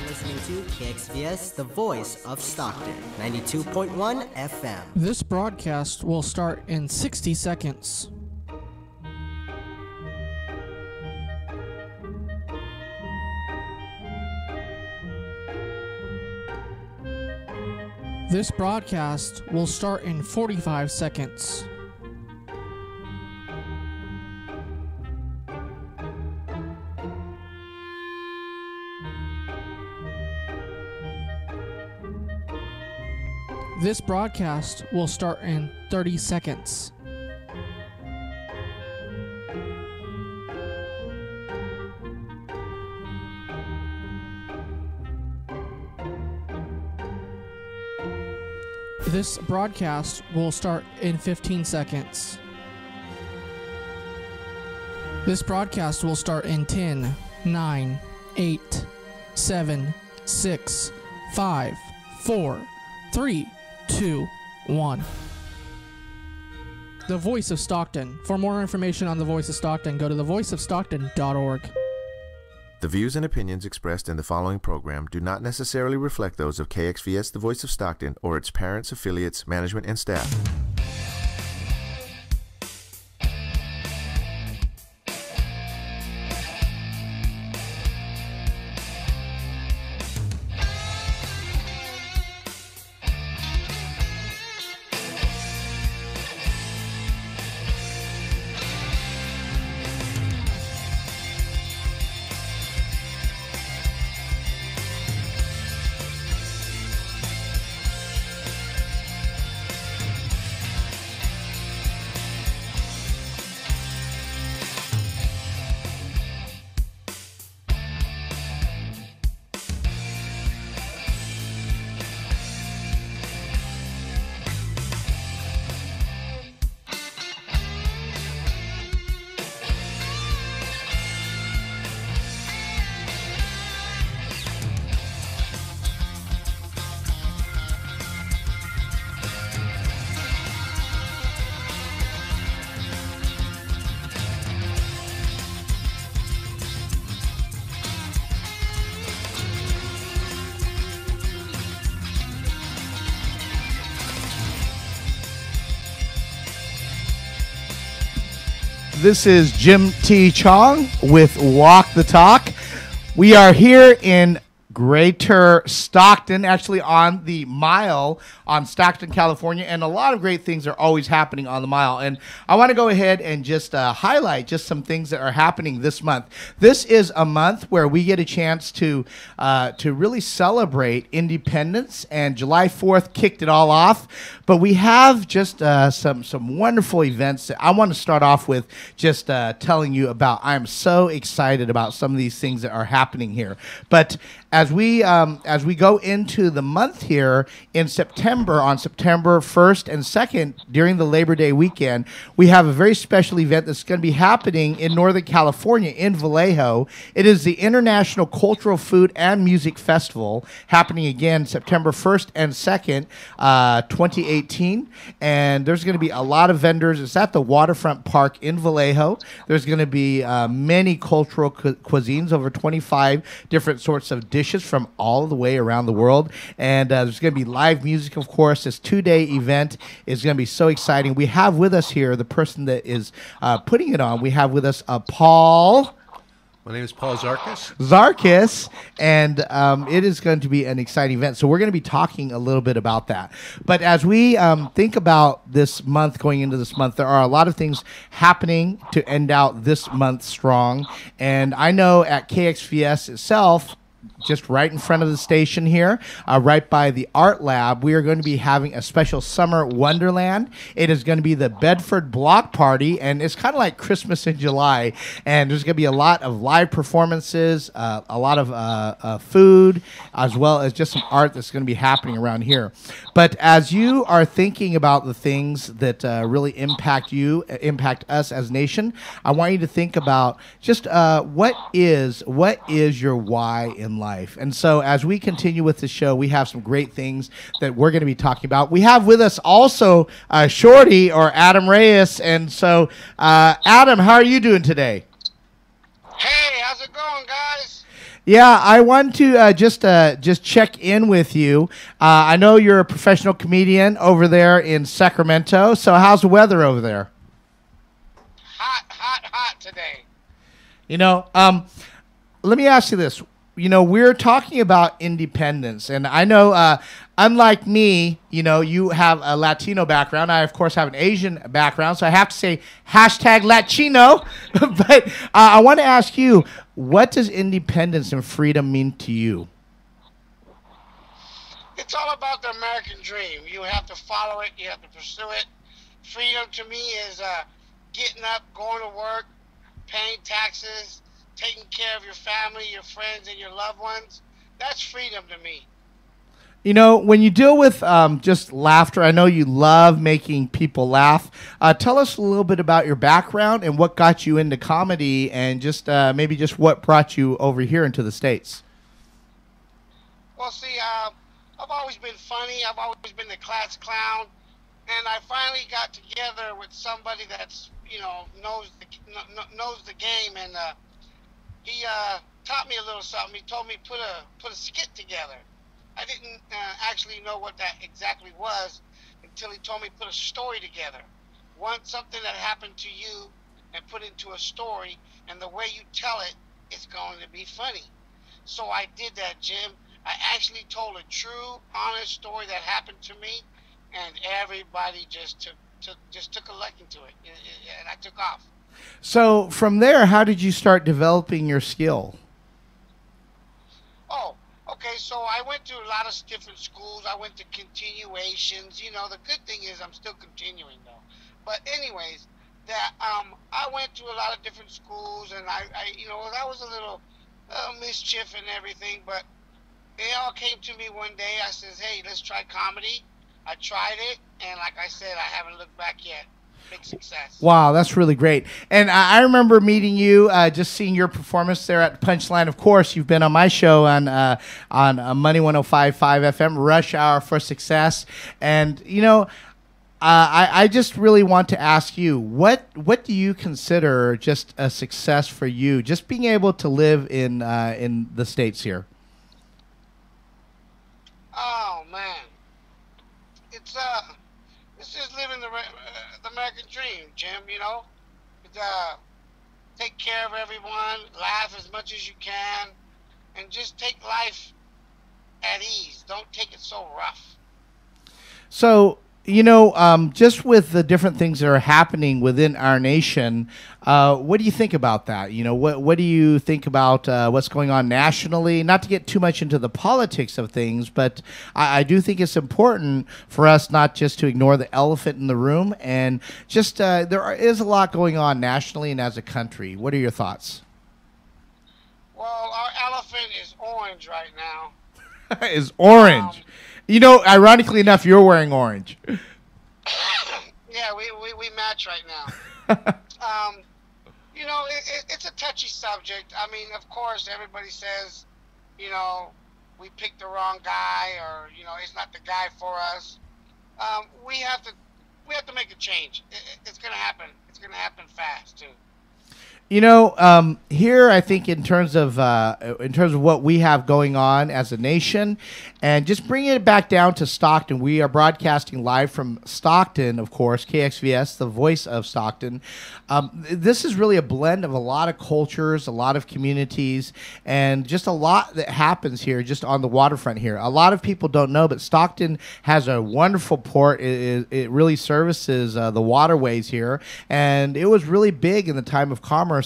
listening to KXVS, the voice of Stockton, 92.1 FM. This broadcast will start in 60 seconds. This broadcast will start in 45 seconds. This broadcast will start in 30 seconds. This broadcast will start in 15 seconds. This broadcast will start in 10, 9, 8, 7, 6, 5, 4, 3, 2, 1. The Voice of Stockton. For more information on The Voice of Stockton, go to thevoiceofstockton.org. The views and opinions expressed in the following program do not necessarily reflect those of KXVS, the Voice of Stockton, or its parents, affiliates, management, and staff. This is Jim T. Chong with Walk the Talk. We are here in Greater Stockton, actually on the Mile on Stockton, California, and a lot of great things are always happening on the Mile. And I want to go ahead and just highlight just some things that are happening this month. This is a month where we get a chance to really celebrate independence, and July 4th kicked it all off. But we have just some wonderful events that I want to start off with just telling you about. I'm so excited about some of these things that are happening here. But as we go into the month here in September, on September 1st and 2nd, during the Labor Day weekend, we have a very special event that's going to be happening in Northern California, in Vallejo. It is the International Cultural Food and Music Festival, happening again September 1st and 2nd, 2018. And there's going to be a lot of vendors. It's at the Waterfront Park in Vallejo. There's going to be many cultural cuisines, over 25 different sorts of dishes from all the way around the world. And there's going to be live music, of course. This two-day event is going to be so exciting. We have with us here the person that is putting it on. We have with us Paul. My name is Paul Zarkas. Zarkas, and it is going to be an exciting event. So we're going to be talking a little bit about that. But as we think about this month, going into this month, there are a lot of things happening to end out this month strong. And I know at KXVS itself, just right in front of the station here, right by the Art Lab, we are going to be having a special summer wonderland. It is going to be the Bedford Block Party, and it's kind of like Christmas in July. And there's going to be a lot of live performances, a lot of food, as well as just some art that's going to be happening around here. But as you are thinking about the things that really impact you, impact us as a nation, I want you to think about just what is your why in life. And so as we continue with the show, we have some great things that we're going to be talking about. We have with us also Shorty, or Adam Reyes. And so, Adam, how are you doing today? Hey, how's it going, guys? Yeah, I want to just check in with you. I know you're a professional comedian over there in Sacramento. So how's the weather over there? Hot today. You know, let me ask you this. You know, we're talking about independence, and I know, unlike me, you know, you have a Latino background. I, of course, have an Asian background, so I have to say hashtag Latino. But I want to ask you, what does independence and freedom mean to you? It's all about the American dream. You have to follow it. You have to pursue it. Freedom to me is getting up, going to work, paying taxes, taking care of your family, your friends, and your loved ones. That's freedom to me. You know, when you deal with just laughter, I know you love making people laugh. Tell us a little bit about your background and what got you into comedy, and just maybe just what brought you over here into the States. Well, see, I've always been funny. I've always been the class clown. And I finally got together with somebody that's, you know, knows the game, and he taught me a little something. He told me put a skit together. I didn't actually know what that exactly was until he told me put a story together. Want something that happened to you and put into a story, and the way you tell it is going to be funny. So I did that, Jim. I actually told a true, honest story that happened to me, and everybody just took a liking to it, and I took off. So from there, how did you start developing your skill? Oh, okay. So I went to a lot of different schools. I went to continuations. You know, the good thing is I'm still continuing though. But anyways, that I went to a lot of different schools, and I you know, that was a little mischief and everything. But they all came to me one day. I says, hey, let's try comedy. I tried it, and like I said, I haven't looked back yet. Big success. Wow, that's really great. And I remember meeting you, just seeing your performance there at Punchline. Of course, you've been on my show on Money 105.5 FM, Rush Hour for Success. And, you know, I just really want to ask you, what do you consider just a success for you, just being able to live in the States here? Oh, man. It's just living the American dream, Jim. You know, take care of everyone, laugh as much as you can, and just take life at ease. Don't take it so rough. So, you know, just with the different things that are happening within our nation, what do you think about that? You know, what do you think about what's going on nationally? Not to get too much into the politics of things, but I do think it's important for us not just to ignore the elephant in the room, and just there is a lot going on nationally and as a country. What are your thoughts? Well, our elephant is orange right now. Is orange. You know, ironically enough, you're wearing orange. Yeah, we match right now. You know, it's a touchy subject. I mean, of course, everybody says, you know, we picked the wrong guy, or, you know, he's not the guy for us. We have to make a change. It's gonna happen. It's gonna happen fast too. You know, here I think in terms of what we have going on as a nation, and just bringing it back down to Stockton, we are broadcasting live from Stockton, of course, KXVS, the voice of Stockton. This is really a blend of a lot of cultures, a lot of communities, and just a lot that happens here just on the waterfront here. A lot of people don't know, but Stockton has a wonderful port. It really services the waterways here, and it was really big in the time of commerce.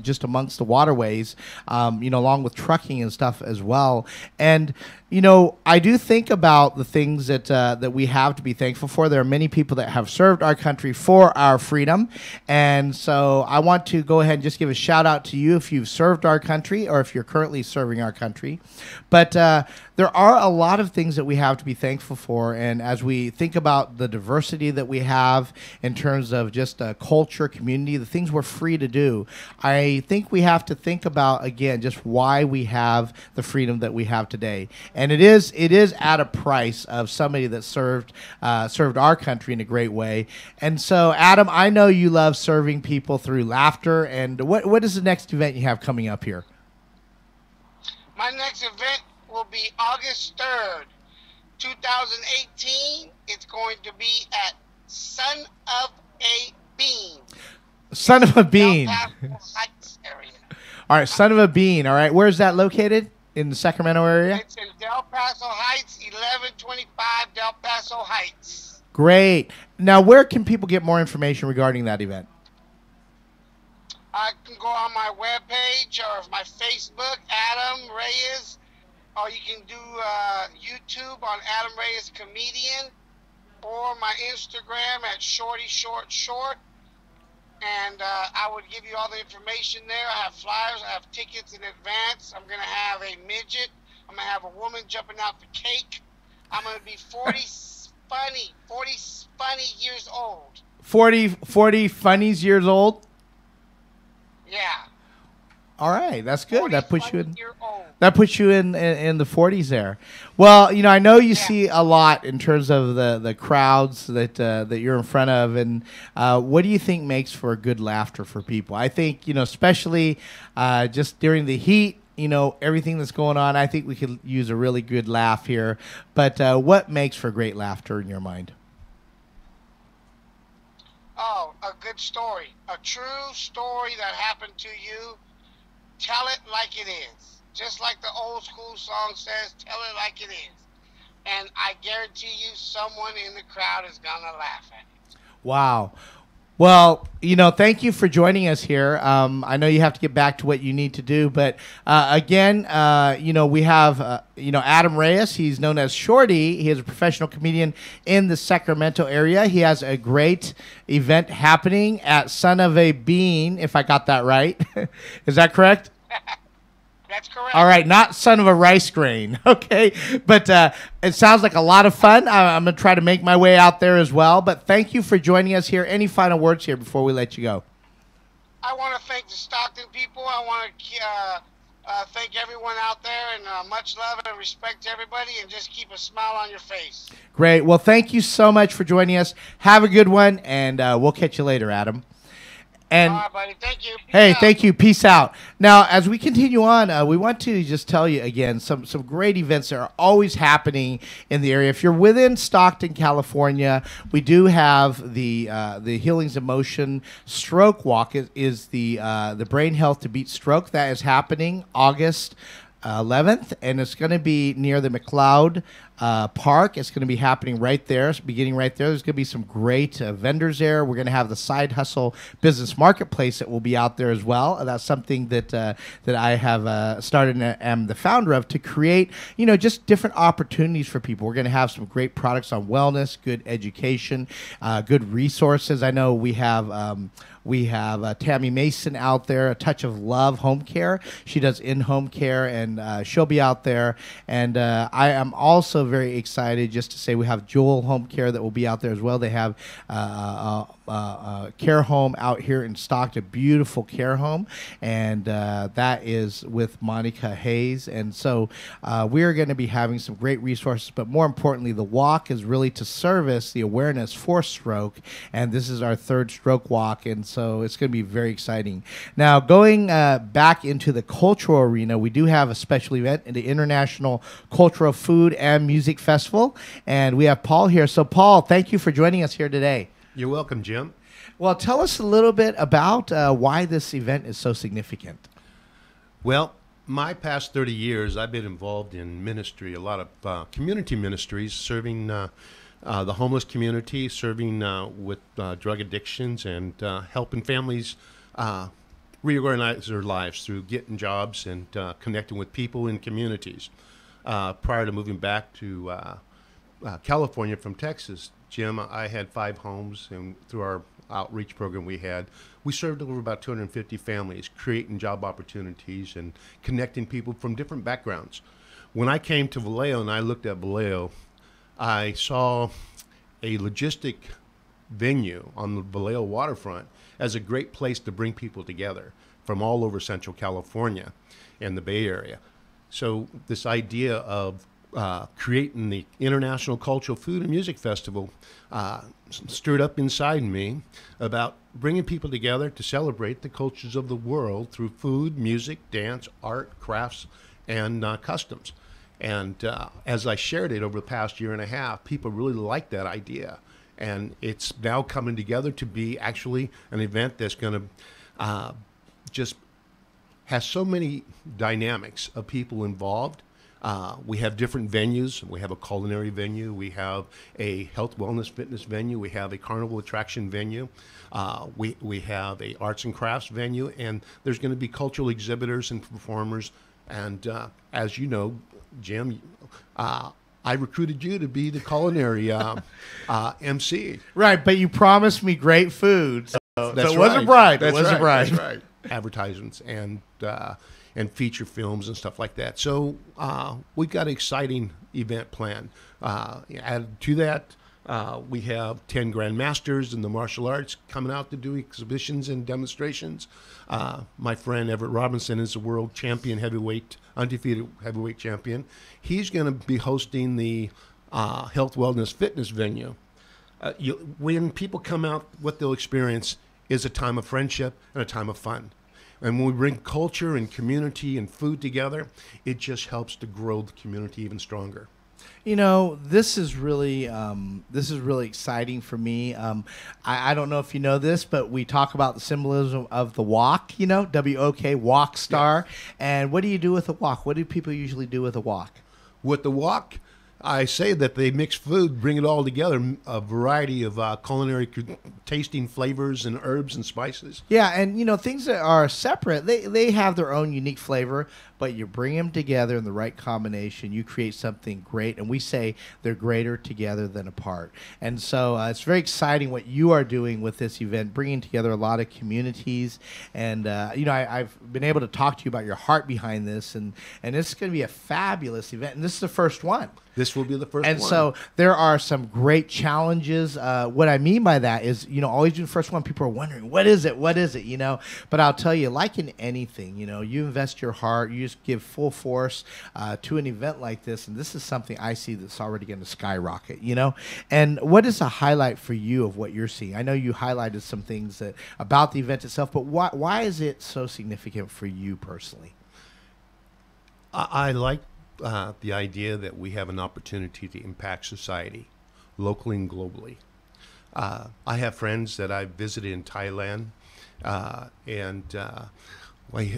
Just amongst the waterways, you know, along with trucking and stuff as well. And, you know, I do think about the things that we have to be thankful for. There are many people that have served our country for our freedom. And so I want to go ahead and just give a shout out to you if you've served our country or if you're currently serving our country. But there are a lot of things that we have to be thankful for. And as we think about the diversity that we have in terms of just culture, community, the things we're free to do, I think we have to think about, again, just why we have the freedom that we have today. And it is at a price of somebody that served our country in a great way. And so, Adam, I know you love serving people through laughter. And what is the next event you have coming up here? My next event will be August 3rd, 2018. It's going to be at Son of a Bean. Son of a Bean. Del Paso Heights area. All right, Son of a Bean. All right, where's that located? In the Sacramento area? It's in Del Paso Heights, 1125 Del Paso Heights. Great. Now, where can people get more information regarding that event? I can go on my webpage or my Facebook, Adam Reyes, or you can do YouTube on Adam Reyes Comedian, or my Instagram at Shorty Short Short. And I would give you all the information there. I have flyers. I have tickets in advance. I'm going to have a midget. I'm going to have a woman jumping out the cake. I'm going to be 40 funny years old. 40 funnies years old? Yeah. All right, that's good. That puts you in. Year-old. That puts you in the 40s there. Well, you know, I know you see a lot in terms of the crowds that you're in front of, and what do you think makes for good laughter for people? I think, you know, especially just during the heat, you know, everything that's going on, I think we could use a really good laugh here. But what makes for great laughter in your mind? Oh, a good story. A true story that happened to you. Tell it like it is. Just like the old school song says, tell it like it is. And I guarantee you someone in the crowd is going to laugh at it. Wow. Well, you know, thank you for joining us here. I know you have to get back to what you need to do, but again, you know, we have, you know, Adam Reyes. He's known as Shorty. He is a professional comedian in the Sacramento area. He has a great event happening at Son of a Bean, if I got that right. Is that correct? That's correct. All right, not son of a rice grain, okay? But it sounds like a lot of fun. I'm going to try to make my way out there as well. But thank you for joining us here. Any final words here before we let you go? I want to thank the Stockton people. I want to thank everyone out there, and much love and respect to everybody, and just keep a smile on your face. Great. Well, thank you so much for joining us. Have a good one, and we'll catch you later, Adam. And all right, buddy. Thank you. Hey, thank you. Peace out. Now, as we continue on, we want to just tell you again some great events that are always happening in the area. If you're within Stockton, California, we do have the Healings in Motion Stroke Walk. Is the Brain Health to Beat Stroke. That is happening August 11th, and it's going to be near the McLeod Park. It's going to be happening right there, beginning right there. There's going to be some great vendors there. We're going to have the Side Hustle Business Marketplace that will be out there as well. That's something that I have started and am the founder of, to create, you know, just different opportunities for people. We're going to have some great products on wellness, good education, good resources. I know we have Tammy Mason out there, A Touch of Love Home Care. She does in-home care, and she'll be out there. And I am also very excited just to say we have Joel Home Care that will be out there as well. They have care home out here in Stockton, a beautiful care home, and that is with Monica Hayes. And so we are going to be having some great resources, but more importantly, the walk is really to service the awareness for stroke, and this is our third stroke walk, and so it's going to be very exciting. Now, going back into the cultural arena, we do have a special event in the International Cultural Food and Music Festival, and we have Paul here. So, Paul, thank you for joining us here today. You're welcome, Jim. Well, tell us a little bit about why this event is so significant. Well, my past 30 years, I've been involved in ministry, a lot of community ministries, serving the homeless community, serving with drug addictions, and helping families reorganize their lives through getting jobs and connecting with people in communities. Prior to moving back to California from Texas, Jim, I had 5 homes, and through our outreach program we served over about 250 families, creating job opportunities and connecting people from different backgrounds. When I came to Vallejo and I looked at Vallejo, I saw a logistic venue on the Vallejo waterfront as a great place to bring people together from all over Central California and the Bay Area. So this idea of creating the International Cultural Food and Music Festival stirred up inside me about bringing people together to celebrate the cultures of the world through food, music, dance, art, crafts, and customs. And as I shared it over the past year and a half, people really like that idea. And it's now coming together to be actually an event that's going to just has so many dynamics of people involved. We have different venues. We have a culinary venue. We have a health, wellness, fitness venue. We have a carnival attraction venue. We have a arts and crafts venue. And there's going to be cultural exhibitors and performers. And as you know, Jim, I recruited you to be the culinary MC. Right, but you promised me great food. So That's it wasn't right. bribe. It wasn't bribe. That's right. Advertisements and feature films and stuff like that. So we've got an exciting event planned. Added to that, we have 10 grandmasters in the martial arts coming out to do exhibitions and demonstrations. My friend Everett Robinson is a world champion heavyweight, undefeated heavyweight champion. He's going to be hosting the health, wellness, fitness venue. When people come out, what they'll experience is a time of friendship and a time of fun. And when we bring culture and community and food together, it just helps to grow the community even stronger. You know, this is really exciting for me. I don't know if you know this, but we talk about the symbolism of the walk, you know, W-O-K, walk star. Yes. And what do you do with a walk? What do people usually do with a walk? With the walk, I say that they mix food, bring it all together, a variety of culinary tasting flavors and herbs and spices. Yeah, and, you know, things that are separate, they have their own unique flavor, but you bring them together in the right combination, you create something great, and we say they're greater together than apart. And so it's very exciting what you are doing with this event, bringing together a lot of communities. And, you know, I've been able to talk to you about your heart behind this, and it's going to be a fabulous event, and this is the first one. This will be the first one. And so there are some great challenges. What I mean by that is, you know, always do the first one. People are wondering, what is it? What is it? You know, but I'll tell you, like in anything, you know, you invest your heart, you just give full force to an event like this. And this is something I see that's already going to skyrocket, you know. And what is a highlight for you of what you're seeing? I know you highlighted some things about the event itself, but why is it so significant for you personally? I like the idea that we have an opportunity to impact society locally and globally. I have friends that I've visited in Thailand, and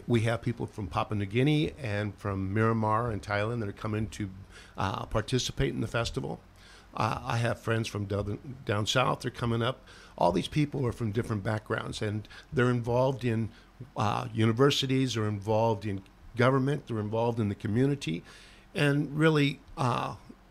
we have people from Papua New Guinea and from Myanmar and Thailand that are coming to participate in the festival. I have friends from down south. They're coming up. All these people are from different backgrounds, and they're involved in universities, they're involved in government, they're involved in the community. And really,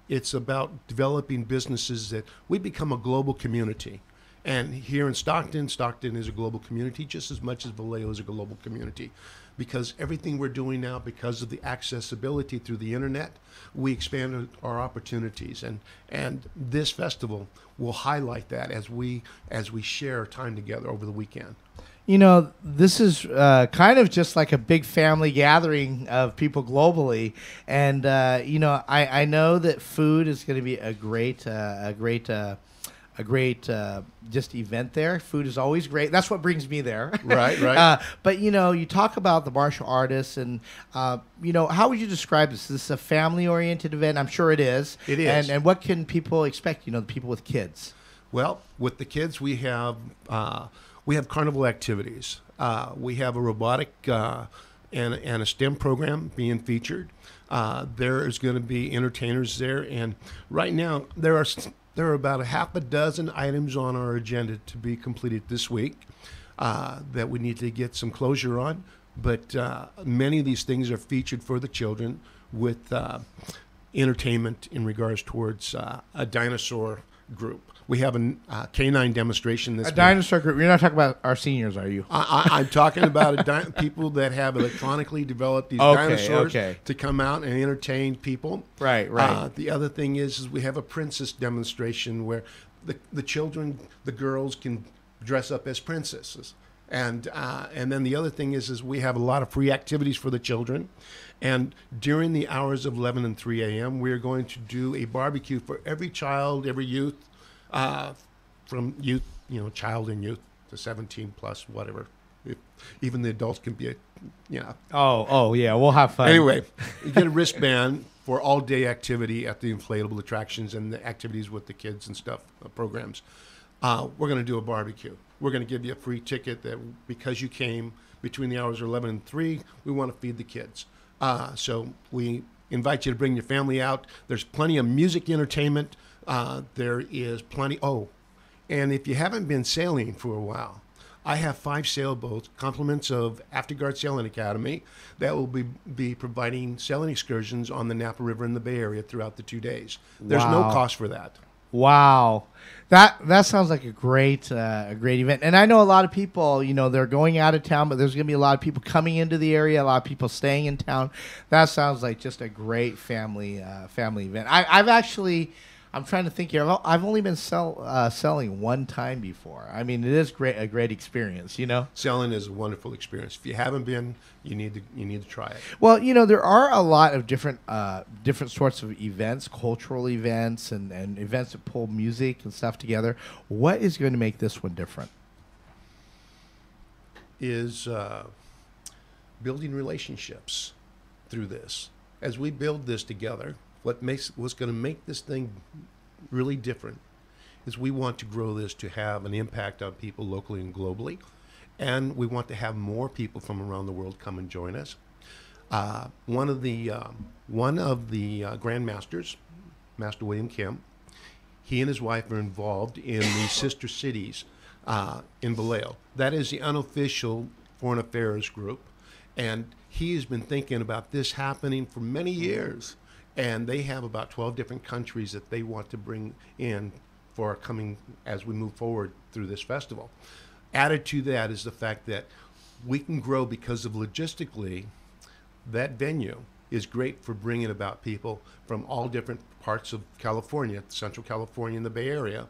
it's about developing businesses that we become a global community. And here in Stockton, Stockton is a global community just as much as Vallejo is a global community. Because everything we're doing now, because of the accessibility through the internet, we expand our opportunities. And this festival will highlight that as we share time together over the weekend. You know, this is kind of just like a big family gathering of people globally, and you know, I know that food is going to be a great just event there. Food is always great. That's what brings me there. Right. But you know, you talk about the martial artists, and you know, how would you describe this? Is this a family-oriented event? I'm sure it is. It is. And what can people expect? You know, the people with kids. Well, with the kids, we have carnival activities. We have a robotic and a STEM program being featured. There is going to be entertainers there, and right now there are about a half a dozen items on our agenda to be completed this week that we need to get some closure on. But many of these things are featured for the children with entertainment in regards towards a dinosaur group. We have a canine demonstration. A dinosaur group. You're not talking about our seniors, are you? I'm talking about people that have electronically developed these dinosaurs to come out and entertain people. Right. The other thing is we have a princess demonstration where the children, the girls, can dress up as princesses. And then the other thing is we have a lot of free activities for the children. And during the hours of 11 and 3 a.m., we're going to do a barbecue for every child, every youth, from youth, you know, child and youth to 17 plus, whatever Even the adults can be, Oh, yeah. We'll have fun. Anyway, you get a wristband for all-day activity at the inflatable attractions and the activities with the kids and stuff, programs. We're going to do a barbecue. We're going to give you a free ticket that because you came between the hours of 11 and 3, we want to feed the kids. So we invite you to bring your family out. There's plenty of music entertainment. There is plenty. Oh, and if you haven't been sailing for a while, I have 5 sailboats, compliments of Afterguard Sailing Academy, that will be providing sailing excursions on the Napa River in the Bay Area throughout the 2 days. There's no Wow. cost for that. Wow, that sounds like a great event. And I know a lot of people, they're going out of town, but there's going to be a lot of people coming into the area, a lot of people staying in town. That sounds like just a great family event. I'm trying to think here. I've only been selling one time before. I mean, it is a great experience, Sailing is a wonderful experience. If you haven't been, you need to try it. Well, there are a lot of different sorts of events, cultural events, and events that pull music and stuff together. What is going to make this one different? Is building relationships through this. As we build this together, what's going to make this thing really different is we want to grow this to have an impact on people locally and globally, and we want to have more people from around the world come and join us. One of the grandmasters, Master William Kim, he and his wife are involved in the sister cities in Vallejo. That is the unofficial foreign affairs group, and he has been thinking about this happening for many years. And they have about 12 different countries that they want to bring in for coming as we move forward through this festival. Added to that is the fact that we can grow because of logistically, that venue is great for bringing about people from all different parts of California, Central California and the Bay Area,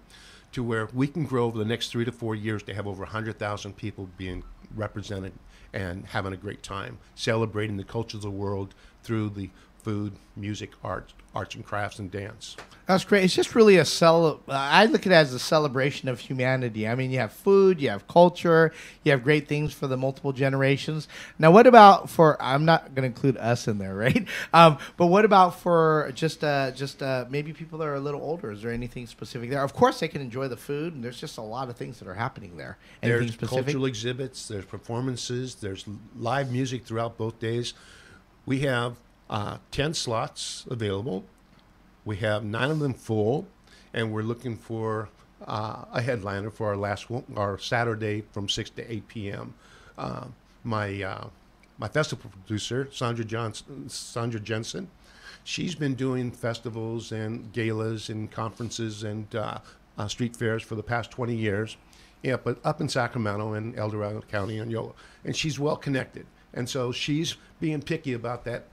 to where we can grow over the next 3 to 4 years to have over 100,000 people being represented and having a great time, celebrating the cultures of the world through the food, music, arts and crafts, and dance. That's great. It's just really I look at it as a celebration of humanity. I mean, you have food, you have culture, you have great things for the multiple generations. Now, what about I'm not going to include us in there, right? But what about for just maybe people that are a little older? Is there anything specific there? Of course, they can enjoy the food, and there's just a lot of things that are happening there. Anything There's specific? cultural exhibits, there's performances, there's live music throughout both days. We have 10 slots available. We have 9 of them full, and we're looking for a headliner for our Saturday from 6 to 8 p.m. My festival producer, Sandra Jensen, she's been doing festivals and galas and conferences and street fairs for the past 20 years. Yeah, but up in Sacramento and El Dorado County and Yolo, and she's well connected, and so she's being picky about that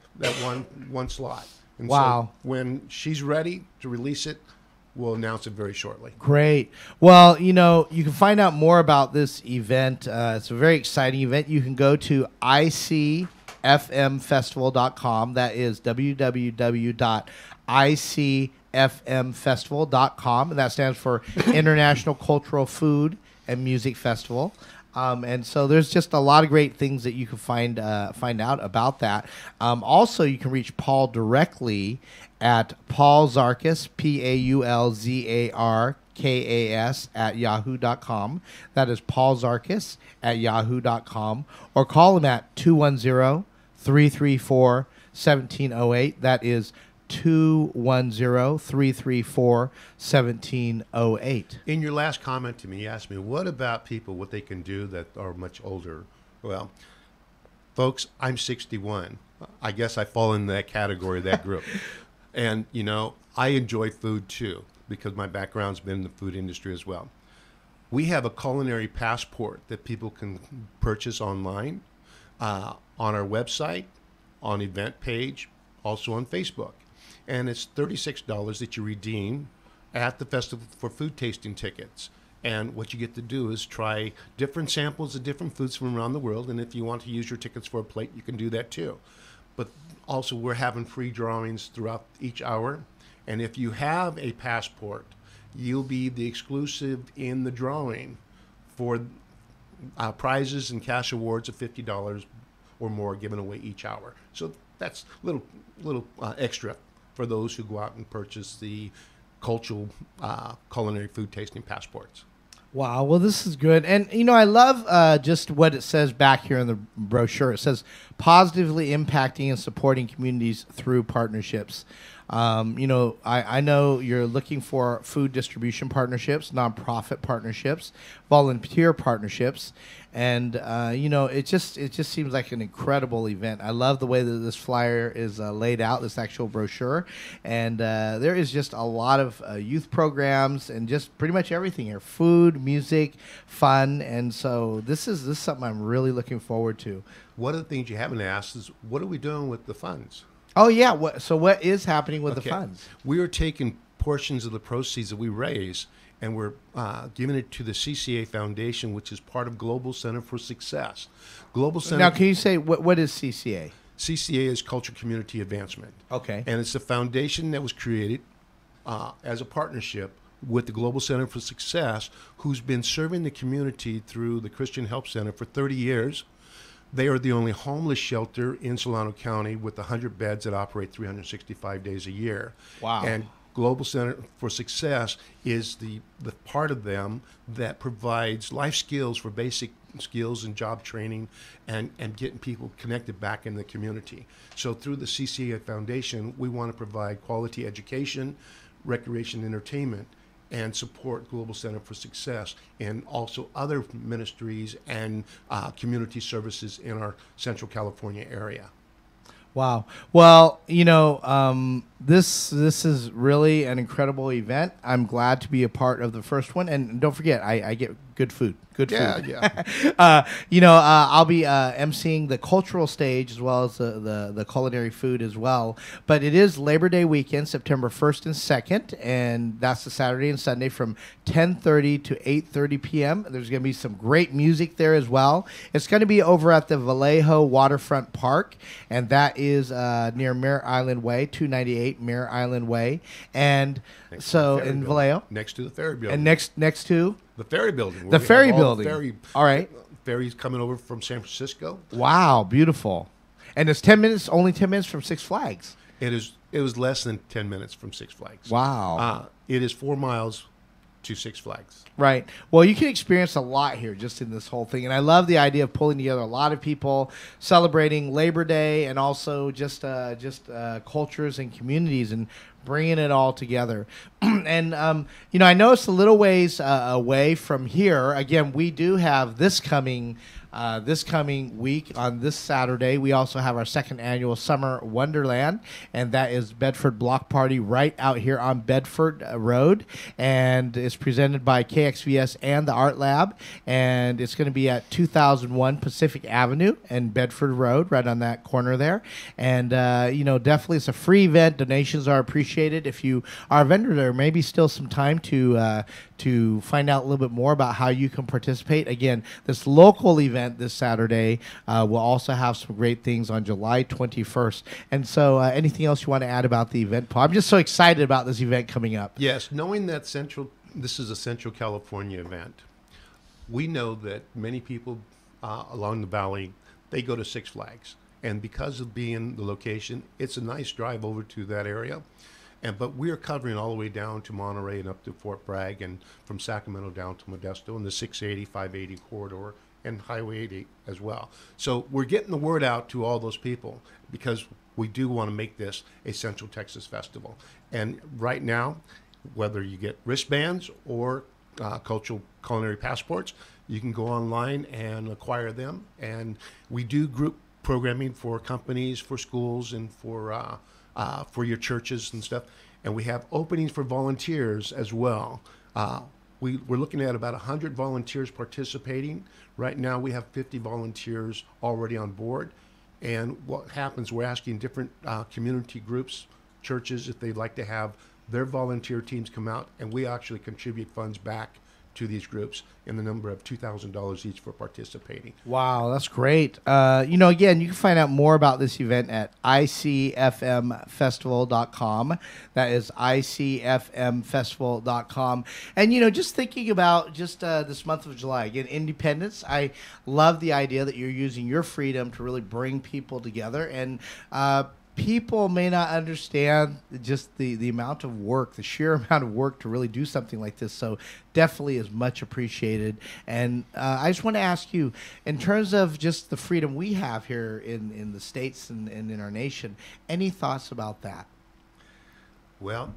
one slot. And Wow. So when she's ready to release it, we'll announce it very shortly. Great. Well, you can find out more about this event. It's a very exciting event. You can go to icfmfestival.com. That is www.icfmfestival.com, and that stands for International Cultural Food and Music Festival. And so there's just a lot of great things that you can find out about that. Also, you can reach Paul directly at Paul Zarkas, PaulZarkas @yahoo.com. That is Paul Zarkas @yahoo.com. Or call him at 210-334-1708. That is 210-334-1708. In your last comment to me, you asked me, what about people, what they can do that are much older? Well, folks, I'm 61. I guess I fall in that category, that group. And, I enjoy food too, because my background's been in the food industry as well. We have a culinary passport that people can purchase online, on our website, on event page, also on Facebook. And it's $36 that you redeem at the festival for food tasting tickets. And what you get to do is try different samples of different foods from around the world. And if you want to use your tickets for a plate, you can do that too. But also, we're having free drawings throughout each hour. And if you have a passport, you'll be the exclusive in the drawing for prizes and cash awards of $50 or more given away each hour. So that's little extra for those who go out and purchase the cultural culinary food tasting passports. Wow, well, this is good. And, I love just what it says back here in the brochure. It says positively impacting and supporting communities through partnerships. I know you're looking for food distribution partnerships, nonprofit partnerships, volunteer partnerships, and it just seems like an incredible event. I love the way that this flyer is laid out, this actual brochure, and there is just a lot of youth programs and just pretty much everything here: food, music, fun, and so this is something I'm really looking forward to. One of the things you haven't asked is, what are we doing with the funds? Oh, yeah. So what is happening with the funds? We are taking portions of the proceeds that we raise, and we're giving it to the CCA Foundation, which is part of Global Center for Success. Global Center. Now, can you say what is CCA? CCA is Culture Community Advancement. Okay. And it's a foundation that was created as a partnership with the Global Center for Success, who's been serving the community through the Christian Help Center for 30 years. They are the only homeless shelter in Solano County with 100 beds that operate 365 days a year. Wow. And Global Center for Success is the part of them that provides life skills for basic skills and job training and getting people connected back in the community. So through the CCA Foundation, we want to provide quality education, recreation, entertainment, and support Global Center for Success and also other ministries and community services in our Central California area. Wow. Well, this is really an incredible event. I'm glad to be a part of the first one. And don't forget, I get good food. Good food. Yeah. I'll be emceeing the cultural stage as well as the culinary food as well. But it is Labor Day weekend, September 1st and 2nd, and that's the Saturday and Sunday from 10:30 to 8:30 p.m. There's going to be some great music there as well. It's going to be over at the Vallejo Waterfront Park, and that is near Merritt Island Way, 298 Merritt Island Way. And so in Vallejo. Next to the ferry building. And next to? The ferry building. The ferry building. All right. Ferries coming over from San Francisco. Wow, beautiful. And it's 10 minutes, only 10 minutes from Six Flags. It was less than 10 minutes from Six Flags. Wow. It is 4 miles to Six Flags. Right. Well, you can experience a lot here just in this whole thing. And I love the idea of pulling together a lot of people celebrating Labor Day and also just cultures and communities and bringing it all together. And, I know it's a little ways away from here. Again, we do have this coming week on this Saturday. We also have our second annual Summer Wonderland, and that is Bedford Block Party right out here on Bedford Road. And it's presented by KXVS and the Art Lab. And it's going to be at 2001 Pacific Avenue and Bedford Road, right on that corner there. And, definitely it's a free event. Donations are appreciated. If you are a vendor, there may be still some time to find out a little bit more about how you can participate. Again, this local event this Saturday will also have some great things on July 21st. And so anything else you want to add about the event, Paul? I'm just so excited about this event coming up. Yes, knowing that this is a Central California event, we know that many people along the valley, they go to Six Flags. And because of being the location, it's a nice drive over to that area. But we're covering all the way down to Monterey and up to Fort Bragg and from Sacramento down to Modesto and the 680, 580 corridor and Highway 80 as well. So we're getting the word out to all those people because we do want to make this a Central Texas festival. And right now, whether you get wristbands or cultural culinary passports, you can go online and acquire them. And we do group programming for companies, for schools, and for your churches and stuff. And we have openings for volunteers as well. We're looking at about 100 volunteers participating. Right now we have 50 volunteers already on board. And what happens, we're asking different community groups, churches, if they'd like to have their volunteer teams come out, and we actually contribute funds back to these groups in the number of $2,000 each for participating. Wow, that's great. Again, you can find out more about this event at icfmfestival.com. That is icfmfestival.com. And, just thinking about this month of July, again, Independence, I love the idea that you're using your freedom to really bring people together. And people may not understand just the amount of work, the sheer amount of work to really do something like this. So definitely is much appreciated. And I just want to ask you, in terms of just the freedom we have here in the States and in our nation, any thoughts about that? Well,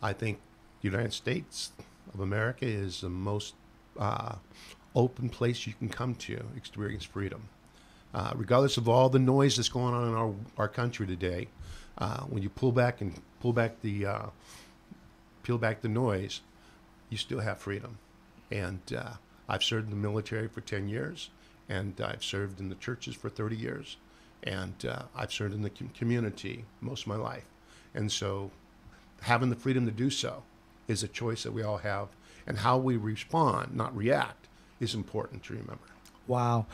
I think the United States of America is the most open place you can come to experience freedom. Regardless of all the noise that's going on in our country today, when you peel back the noise, you still have freedom. And I've served in the military for 10 years, and I've served in the churches for 30 years, and I've served in the community most of my life. And so having the freedom to do so is a choice that we all have, and how we respond, not react, is important to remember. Wow.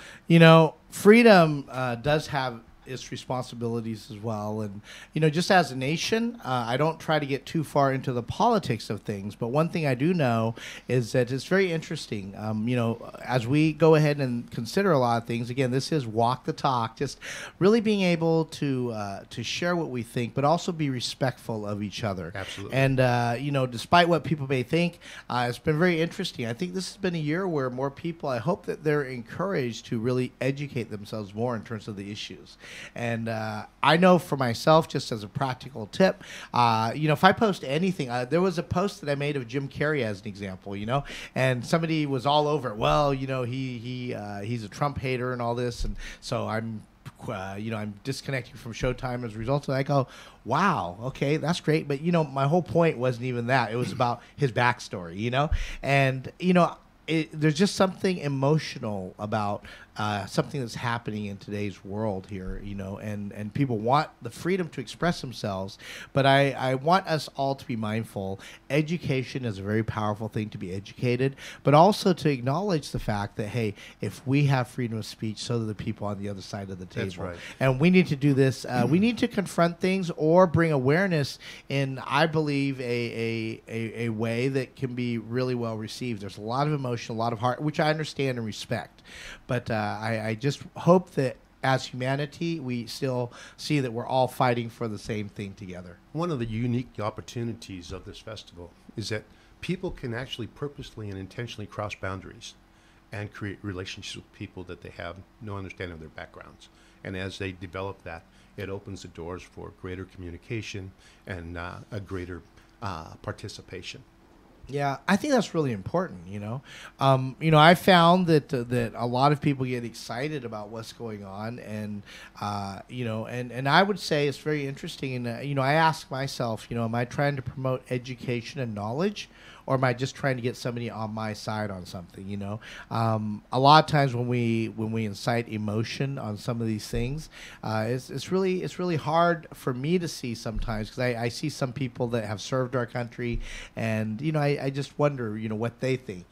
Freedom does have its responsibilities as well. And, just as a nation, I don't try to get too far into the politics of things. But one thing I do know is that it's very interesting. As we go ahead and consider a lot of things, again, this is walk the talk, just really being able to share what we think, but also be respectful of each other. Absolutely. And, despite what people may think, it's been very interesting. I think this has been a year where more people, I hope that they're encouraged to really educate themselves more in terms of the issues. And I know for myself, just as a practical tip, if I post anything, there was a post that I made of Jim Carrey as an example, and somebody was all over it. Well, he's a Trump hater and all this, and so I'm disconnecting from Showtime as a result of that. I go, wow, okay, that's great. But, my whole point wasn't even that. It was about his backstory, and, there's just something emotional about something that's happening in today's world here, and people want the freedom to express themselves. But I want us all to be mindful. Education is a very powerful thing, to be educated, but also to acknowledge the fact that, hey, if we have freedom of speech, so do the people on the other side of the table. That's right. And we need to do this. We need to confront things or bring awareness in, I believe, a way that can be really well received. There's a lot of emotion, a lot of heart, which I understand and respect. But I just hope that as humanity, we still see that we're all fighting for the same thing together. One of the unique opportunities of this festival is that people can actually purposely and intentionally cross boundaries and create relationships with people that they have no understanding of their backgrounds. And as they develop that, it opens the doors for greater communication and a greater participation. Yeah, I think that's really important. I found that a lot of people get excited about what's going on, and and I would say it's very interesting. And I ask myself, am I trying to promote education and knowledge, or am I just trying to get somebody on my side on something? A lot of times when we incite emotion on some of these things, it's really hard for me to see sometimes, because I see some people that have served our country, and I just wonder what they think.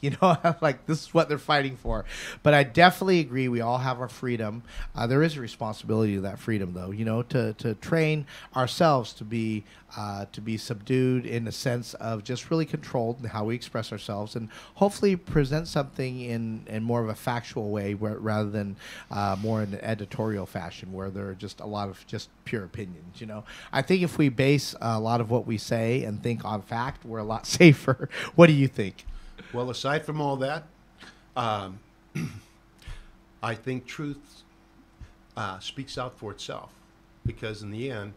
Like, this is what they're fighting for. But I definitely agree. We all have our freedom. There is a responsibility to that freedom, though. To train ourselves to be subdued in the sense of just really controlled in how we express ourselves, and hopefully present something in more of a factual way, rather than more in an editorial fashion where there are just a lot of just pure opinions. I think if we base a lot of what we say and think on fact, we're a lot safer. What do you think? Well, aside from all that, I think truth speaks out for itself, because in the end,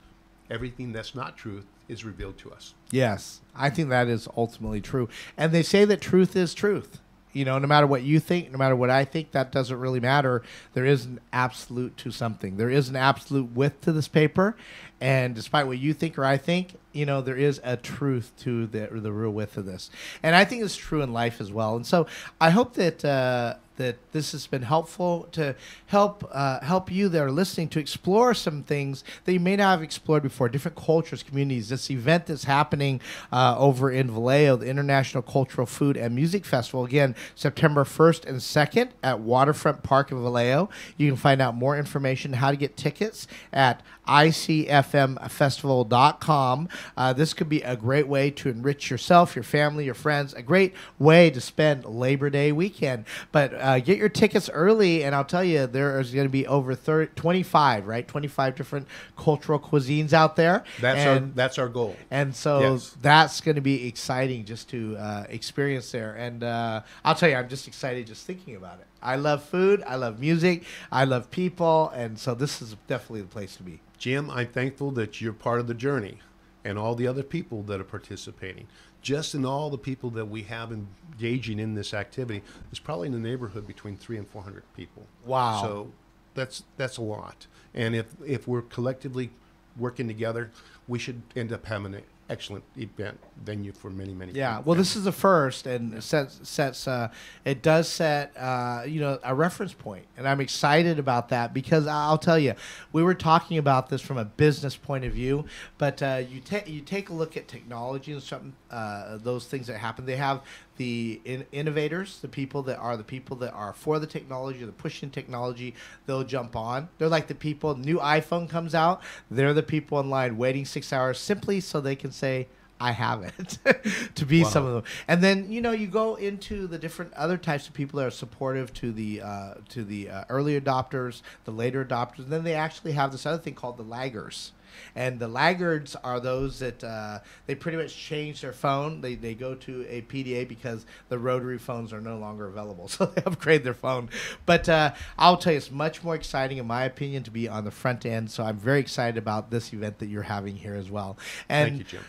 everything that's not truth is revealed to us. Yes, I think that is ultimately true. And they say that truth is truth. No matter what you think, no matter what I think, that doesn't really matter. There is an absolute to something. There is an absolute width to this paper. And despite what you think or I think, there is a truth to the real width of this, and I think it's true in life as well. And so I hope that that this has been helpful to help you that are listening to explore some things that you may not have explored before, different cultures, communities. This event that's happening over in Vallejo, the International Cultural Food and Music Festival, again, September 1st and 2nd at Waterfront Park in Vallejo. You can find out more information, how to get tickets at icfmfestival.com. This could be a great way to enrich yourself, your family, your friends, a great way to spend Labor Day weekend. But get your tickets early, and I'll tell you, there is going to be over 25 different cultural cuisines out there. That's our goal. And so that's going to be exciting just to experience there. And I'll tell you, I'm just excited just thinking about it. I love food. I love music. I love people. And so this is definitely the place to be. Jim, I'm thankful that you're part of the journey and all the other people that are participating. Just in all the people that we have engaging in this activity, there's probably in the neighborhood between 300 and 400 people. Wow. So that's a lot. And if we're collectively working together, we should end up having an excellent event venue for many yeah. Well, this is the first, and it does set a reference point, and I'm excited about that because I'll tell you, we were talking about this from a business point of view, but you take a look at technology and something, those things that happen. They have the innovators, the people that are for the technology, they're pushing technology, they'll jump on. They're like the people, new iPhone comes out, they're the people in line waiting 6 hours simply so they can say, I have it, to be some of them. And then, you go into the different other types of people that are supportive to the early adopters, the later adopters, and then they actually have this other thing called the laggers. And the laggards are those that they pretty much change their phone. They go to a PDA because the rotary phones are no longer available. So they upgrade their phone. But I'll tell you, it's much more exciting, in my opinion, to be on the front end. So I'm very excited about this event that you're having here as well. And thank you, Jim.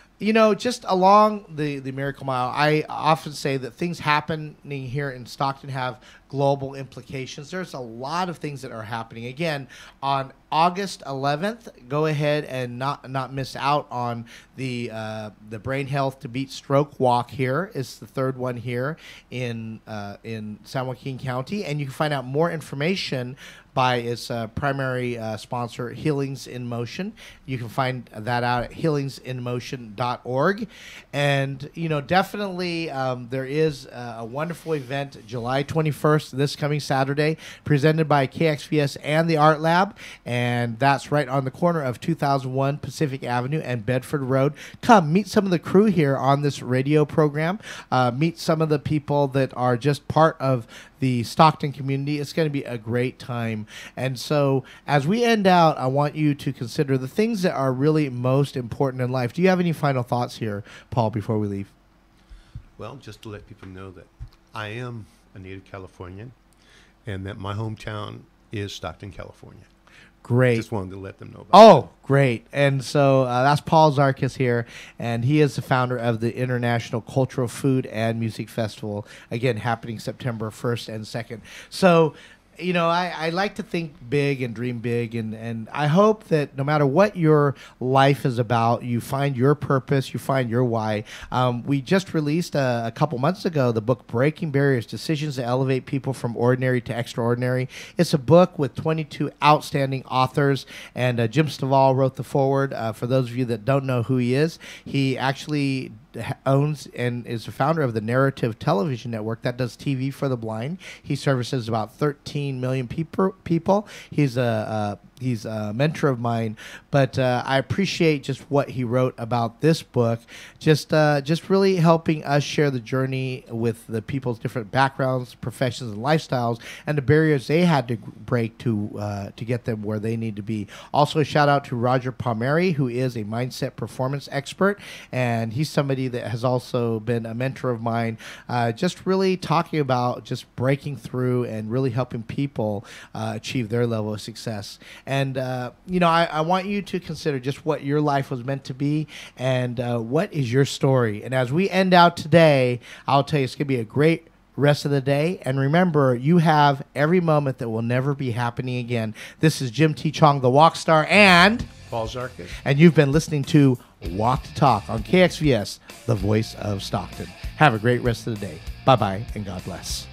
Just along the Miracle Mile, I often say that things happening here in Stockton have global implications. There's a lot of things that are happening. Again, on August 11th, go ahead and not miss out on the Brain Health to Beat Stroke Walk here. It's the third one here in San Joaquin County, and you can find out more information by its primary sponsor, Healings in Motion. You can find that out at healingsinmotion.org. And, definitely there is a wonderful event July 21st, this coming Saturday, presented by KXVS and the Art Lab. And that's right on the corner of 2001 Pacific Avenue and Bedford Road. Come meet some of the crew here on this radio program. Meet some of the people that are just part of the Stockton community. It's going to be a great time. And so as we end out, I want you to consider the things that are really most important in life. Do you have any final thoughts here, Paul, before we leave? Well, just to let people know that I am a native Californian and that my hometown is Stockton, California. Great. Just wanted to let them know about that. Great. And so that's Paul Zarkas here, and he is the founder of the International Cultural Food and Music Festival, again, happening September 1st and 2nd. So, I like to think big and dream big, and I hope that no matter what your life is about, you find your purpose, you find your why. We just released a couple months ago the book Breaking Barriers, Decisions that Elevate People from Ordinary to Extraordinary. It's a book with 22 outstanding authors, and Jim Stovall wrote the foreword. For those of you that don't know who he is, he actually owns and is the founder of the Narrative Television Network that does TV for the blind. He services about 13 million people. He's a mentor of mine, but I appreciate just what he wrote about this book, just really helping us share the journey with the people's different backgrounds, professions, and lifestyles, and the barriers they had to break to get them where they need to be. Also, a shout out to Roger Palmieri, who is a mindset performance expert, and he's somebody that has also been a mentor of mine, just really talking about just breaking through and really helping people achieve their level of success. And, I want you to consider just what your life was meant to be and what is your story. And as we end out today, I'll tell you, it's going to be a great rest of the day. And remember, you have every moment that will never be happening again. This is Jim T. Chong, the Walk Star, and Paul Zarkas. And you've been listening to Walk the Talk on KXVS, the voice of Stockton. Have a great rest of the day. Bye-bye, and God bless.